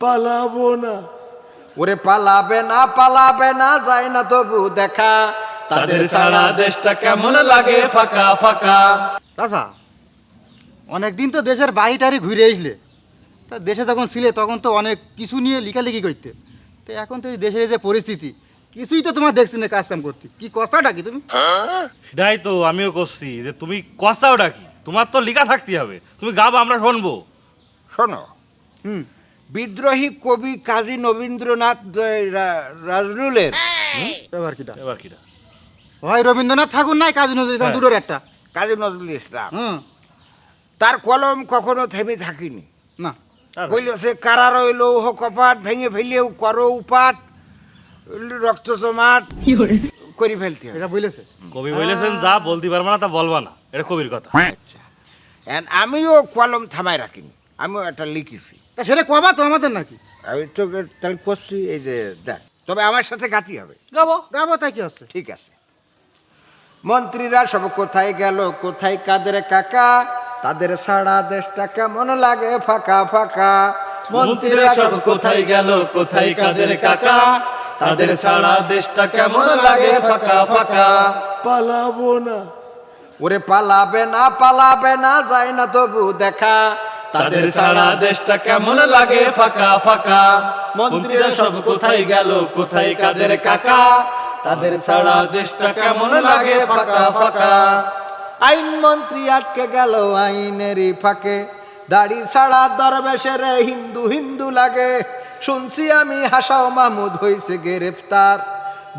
পালাবো না। ওরে পালাবে না যায় না তবু দেখা, তাদের সারা দেশটা কেমন লাগে ফাঁকা ফাঁকা। চাচা অনেকদিন তো দেশের বাড়ি টাড়ি ঘুরে আসলে, তা দেশে যখন ছিলে তখন তো অনেক কিছু নিয়ে লিখালিখি করতে, তো এখন তো এই দেশের যে পরিস্থিতি কিছুই তো তোমার দেখছি না কাজ কাম করতে, কি কথাটা কি তুমি? সেটাই তো আমিও করছি যে তুমি কষাও ডাকি, তোমার তো লিখা থাকতে হবে, তুমি গাবো আমরা শুনবো। শোনো, হুম, বিদ্রোহী কবি কাজী নবীন্দ্রনাথ রাজরুলের এবার কিটা এবার কিরা হয় রবীন্দ্রনাথ ঠাকুর নাই কাজী নজরুল ইসলাম, হ্যাঁ। দুটোর একটা। কাজী নজরুল ইসলাম, হুম, তার কলম কখনো থেমে থাকিনি। না বলছে কারা রইল লৌহ কপাট, ভেঙে ফেলেও করো উপাট, রক্ত জমাট করে ফেলতে হবে। এটা বলেছে। কবি বলেছেন যা বলতে পারবা না তা বলবা না, এটা কবির কথা। আচ্ছা, And আমিও কলম থামাই রাখিনি, আমিও একটা লিখেছি। তা সেটা কবা তো আমাদের নাকি? আমি তো তাই করছি, এই যে দেখ, তবে আমার সাথে গাতি হবে। গাবো গাবো, তাই কি হচ্ছে? ঠিক আছে। মন্ত্রীরা সব কোথায় গেল, কোথায় কাদের কাকা, তাদের সারা দেশটা কেমন লাগে ফাঁকা ফাঁকা। মন্ত্রীরা সব কোথায় গেল, কোথায় কাদের কাকা, তাদের সারা দেশটা কেমন লাগে ফাঁকা ফাঁকা। পালাবো না। ওরে পালাবে না যায় না তবু দেখা, তাদের সারা দেশটা কেমন লাগে ফাঁকা ফাঁকা। মন্ত্রীরা সব কোথায় গেল, কোথায় কাদের কাকা, তাদের সারা দেশটা কেমন লাগে ফাঁকা ফাঁকা। আইন মন্ত্রী আটকে গেল আইনেরই ফাঁকে, দাড়ি ছাড়া দরবেশের হিন্দু হিন্দু লাগে। শুনছি আমি হাসাও মাহমুদ হইছে গ্রেফতার,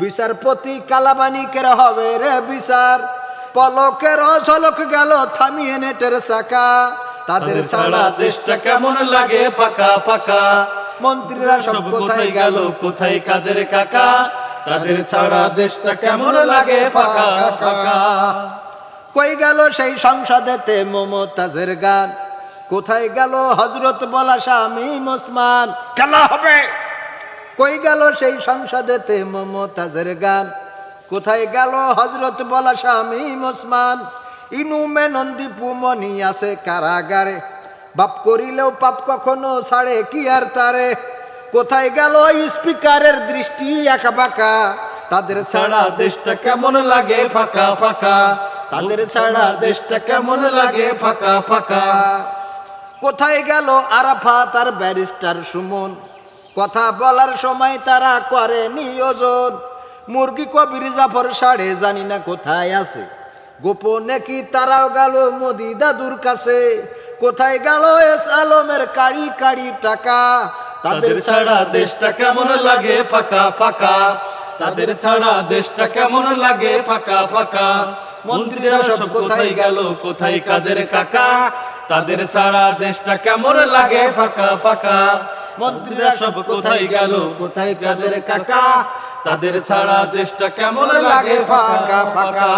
বিচারপতি কালামানিকের হবে রে বিচার। পলকের ঝলক গেল থামিয়ে নেটের চাকা, তাদের সারা দেশটা কেমন লাগে ফাঁকা ফাঁকা। মন্ত্রীরা সব কোথায় গেল, কোথায় কাদের কাকা, তাদের সারা দেশটা কেমন লাগে ফাঁকা ফাঁকা। কই গেল সেই সংসদেতে মমতাজের গান, কোথায় গেল হযরত বলা শামীম ওসমান, খেলা হবে। কই গেল সেই সংসদেতে মমতাজের গান, কোথায় গেল হযরত বলা শামীম ওসমান। ইনুমে নন্দীপু মনি আছে কারাগারে, বাপ করিলেও পাপ কখনো ছাড়ে কি আর তারে। কোথায় গেল স্পিকারের দৃষ্টি একা বাঁকা, তাদের সারা দেশটা কেমন লাগে ফাঁকা ফাঁকা। তাদের সারা দেশটা কেমন লাগে ফাঁকা ফাঁকা। কোথায় গেল আরাফাত আর ব্যারিস্টার সুমন, কথা বলার সময় তারা করে নিয়োজন। মুরগি কবির জাফর সাড়ে জানি না কোথায় আছে, গোপনে কি তারাও গেল মোদি দাদুর কাছে। কোথায় গেল এস আলমের কাড়ি কাড়ি টাকা, তাদের সারা দেশটা কেমন লাগে ফাঁকা ফাঁকা। তাদের সারা দেশটা কেমন লাগে ফাঁকা ফাঁকা। মন্ত্রীরা সব কোথায় গেল, কোথায় কাদের কাকা, তাদের সারা দেশটা কেমন লাগে ফাঁকা ফাঁকা। মন্ত্রীরা সব কোথায় গেল, কোথায় কাদের কাকা, তাদের ছাড়া দেশটা কেমন লাগে ফাঁকা ফাঁকা।